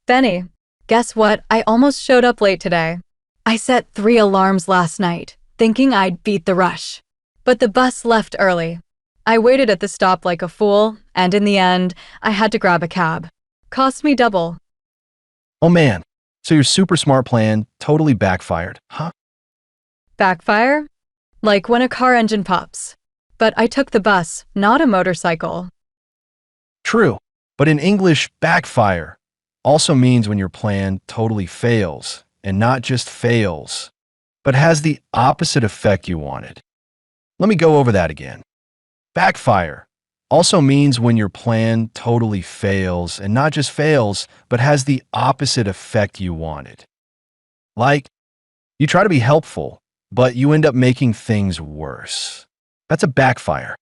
Benny, guess what? I almost showed up late today. I set 3 alarms last night, thinking I'd beat the rush. But the bus left early. I waited at the stop like a fool, and in the end, I had to grab a cab. Cost me double. Oh man, so your super smart plan totally backfired, huh? Backfire? Like when a car engine pops. But I took the bus, not a motorcycle. True, but in English, backfire also means when your plan totally fails, and not just fails, but has the opposite effect you wanted. Let me go over that again. Backfire also means when your plan totally fails, and not just fails, but has the opposite effect you wanted. Like, you try to be helpful, but you end up making things worse. That's a backfire.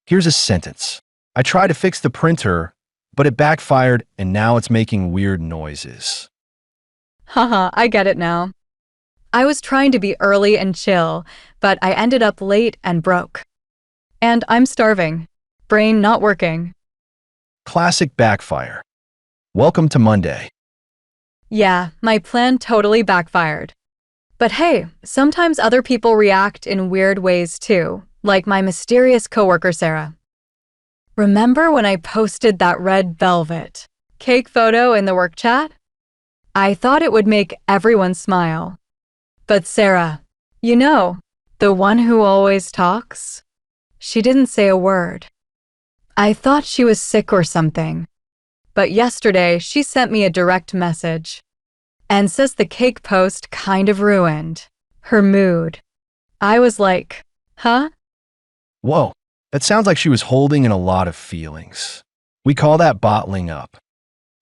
Here's a sentence. I tried to fix the printer, but it backfired and now it's making weird noises. Haha, I get it now. I was trying to be early and chill, but I ended up late and broke. And I'm starving. Brain not working. Classic backfire. Welcome to Monday. Yeah, my plan totally backfired. But hey, sometimes other people react in weird ways too, like my mysterious coworker Sarah. Remember when I posted that red velvet cake photo in the work chat? I thought it would make everyone smile. But Sarah, you know, the one who always talks, she didn't say a word. I thought she was sick or something. But yesterday she sent me a direct message and says the cake post kind of ruined her mood. I was like, huh? Whoa, that sounds like she was holding in a lot of feelings. We call that bottling up.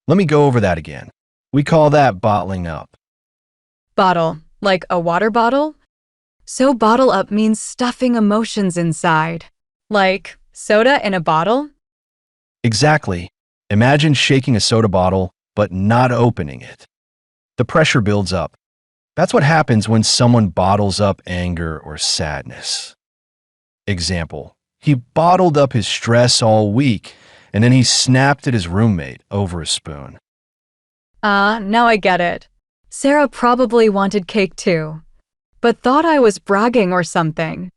Let me go over that again. We call that bottling up. Bottle, like a water bottle? So bottle up means stuffing emotions inside. Like soda in a bottle? Exactly. Imagine shaking a soda bottle, but not opening it. The pressure builds up. That's what happens when someone bottles up anger or sadness. Example, he bottled up his stress all week, and then he snapped at his roommate over a spoon. Now I get it. Sarah probably wanted cake too, but thought I was bragging or something.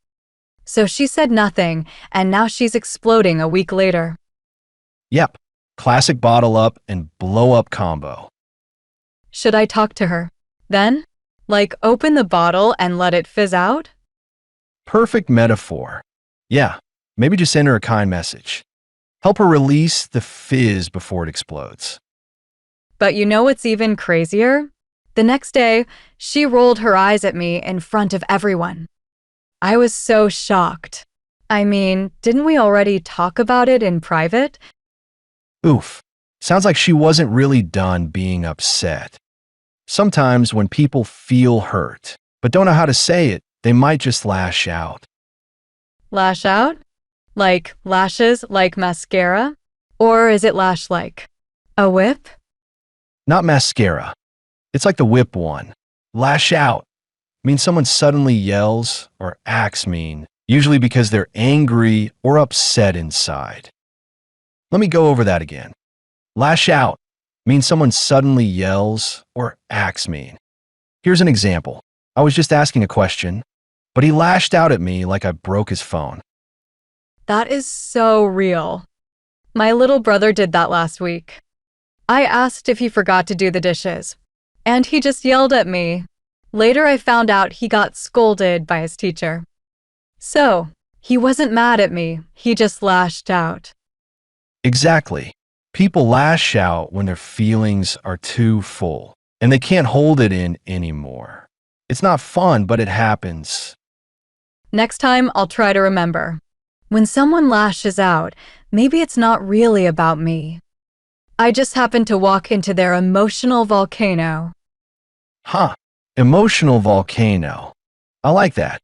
So she said nothing, and now she's exploding a week later. Yep, classic bottle up and blow up combo. Should I talk to her? Then? Like open the bottle and let it fizz out? Perfect metaphor. Yeah, maybe just send her a kind message. Help her release the fizz before it explodes. But you know what's even crazier? The next day, she rolled her eyes at me in front of everyone. I was so shocked. I mean, didn't we already talk about it in private? Oof, sounds like she wasn't really done being upset. Sometimes when people feel hurt, but don't know how to say it, they might just lash out. Lash out? Like lashes like mascara? Or is it lash like a whip? Not mascara. It's like the whip one. Lash out means someone suddenly yells or acts mean, usually because they're angry or upset inside. Let me go over that again. Lash out means someone suddenly yells or acts mean. Here's an example. I was just asking a question, but he lashed out at me like I broke his phone. That is so real. My little brother did that last week. I asked if he forgot to do the dishes, and he just yelled at me. Later I found out he got scolded by his teacher. So, he wasn't mad at me, he just lashed out. Exactly. People lash out when their feelings are too full, and they can't hold it in anymore. It's not fun, but it happens. Next time, I'll try to remember. When someone lashes out, maybe it's not really about me. I just happened to walk into their emotional volcano. Huh, emotional volcano. I like that.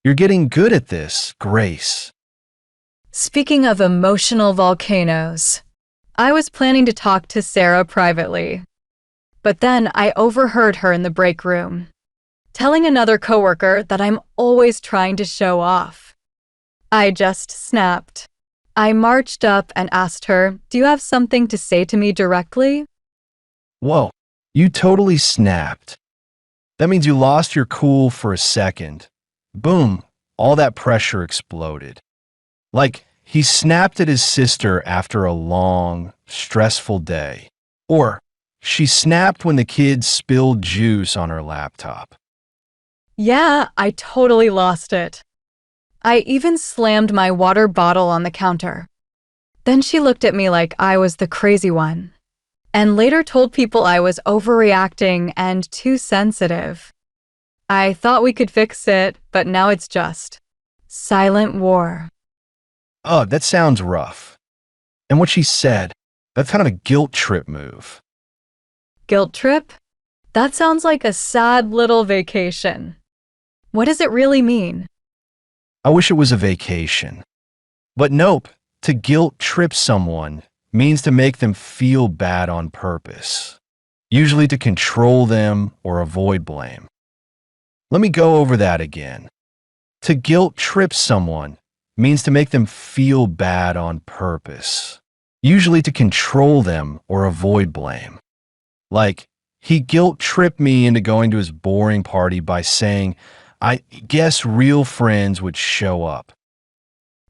You're getting good at this, Grace. Speaking of emotional volcanoes, I was planning to talk to Sarah privately. But then I overheard her in the break room, telling another coworker that I'm always trying to show off. I just snapped. I marched up and asked her, "Do you have something to say to me directly?" Whoa, you totally snapped. That means you lost your cool for a second. Boom, all that pressure exploded. Like, he snapped at his sister after a long, stressful day. Or, she snapped when the kids spilled juice on her laptop. Yeah, I totally lost it. I even slammed my water bottle on the counter. Then she looked at me like I was the crazy one, and later told people I was overreacting and too sensitive. I thought we could fix it, but now it's just silent war. Oh, that sounds rough. And what she said, that's kind of a guilt trip move. Guilt trip? That sounds like a sad little vacation. What does it really mean? I wish it was a vacation. But nope, to guilt trip someone means to make them feel bad on purpose, usually to control them or avoid blame. Let me go over that again. To guilt trip someone means to make them feel bad on purpose, usually to control them or avoid blame. Like, he guilt tripped me into going to his boring party by saying, I guess real friends would show up.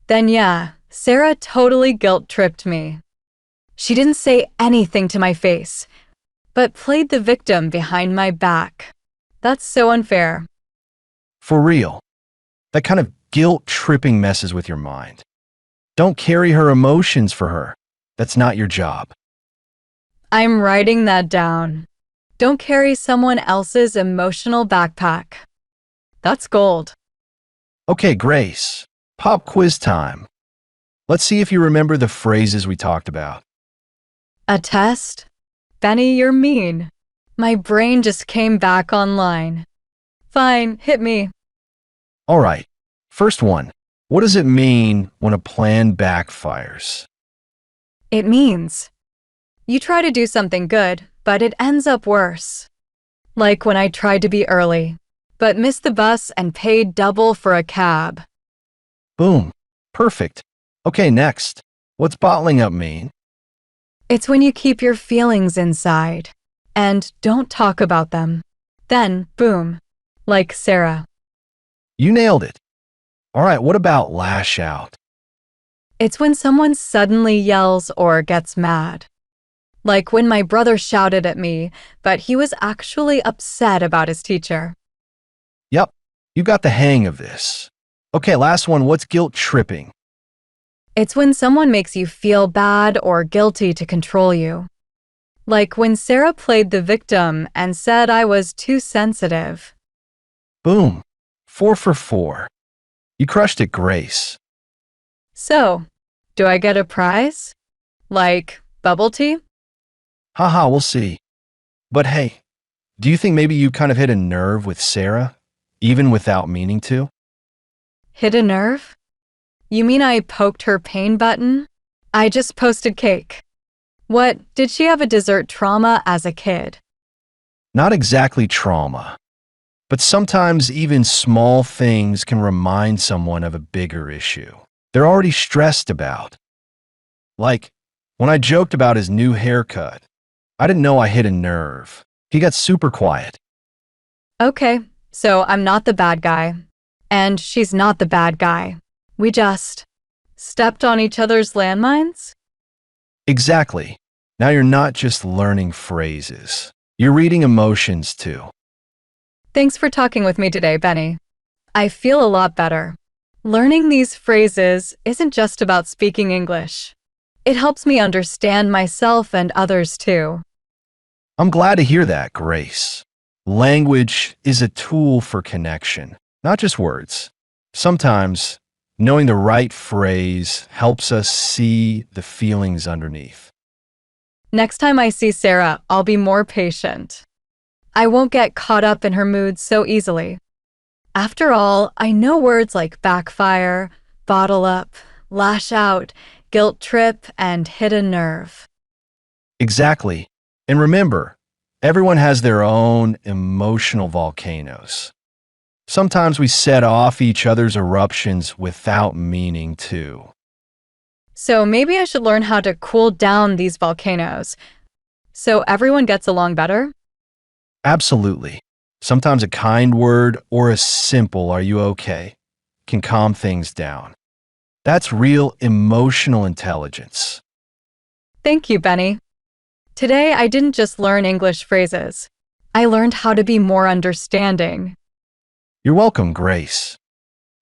Then yeah, Sarah totally guilt tripped me. She didn't say anything to my face, but played the victim behind my back. That's so unfair. For real. That kind of guilt tripping messes with your mind. Don't carry her emotions for her. That's not your job. I'm writing that down. Don't carry someone else's emotional backpack. That's gold. Okay, Grace. Pop quiz time. Let's see if you remember the phrases we talked about. A test? Benny, you're mean. My brain just came back online. Fine, hit me. All right. First one. What does it mean when a plan backfires? It means you try to do something good, but it ends up worse. Like when I tried to be early, but missed the bus and paid double for a cab. Boom. Perfect. Okay, next. What's bottling up mean? It's when you keep your feelings inside and don't talk about them. Then, boom, like Sarah. You nailed it. All right, what about lash out? It's when someone suddenly yells or gets mad. Like when my brother shouted at me, but he was actually upset about his teacher. Yep, you got the hang of this. Okay, last one. What's guilt tripping? It's when someone makes you feel bad or guilty to control you. Like when Sarah played the victim and said I was too sensitive. Boom. 4 for 4. You crushed it, Grace. So, do I get a prize? Like bubble tea? Haha, we'll see. But hey, do you think maybe you kind of hit a nerve with Sarah, even without meaning to? Hit a nerve? You mean I poked her pain button? I just posted cake. What, did she have a dessert trauma as a kid? Not exactly trauma, but sometimes even small things can remind someone of a bigger issue they're already stressed about. Like, when I joked about his new haircut, I didn't know I hit a nerve. He got super quiet. Okay, so I'm not the bad guy. And she's not the bad guy. We just stepped on each other's landmines? Exactly. Now you're not just learning phrases. You're reading emotions too. Thanks for talking with me today, Benny. I feel a lot better. Learning these phrases isn't just about speaking English. It helps me understand myself and others too. I'm glad to hear that, Grace. Language is a tool for connection, not just words. Sometimes, knowing the right phrase helps us see the feelings underneath. Next time I see Sarah, I'll be more patient. I won't get caught up in her mood so easily. After all, I know words like backfire, bottle up, lash out, guilt trip, and hit a nerve. Exactly. And remember, everyone has their own emotional volcanoes. Sometimes we set off each other's eruptions without meaning to. So maybe I should learn how to cool down these volcanoes. so everyone gets along better? Absolutely. Sometimes a kind word or a simple "are you okay" can calm things down. That's real emotional intelligence. Thank you, Benny. Today, I didn't just learn English phrases. I learned how to be more understanding. You're welcome, Grace.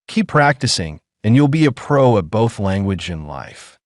Keep practicing, and you'll be a pro at both language and life.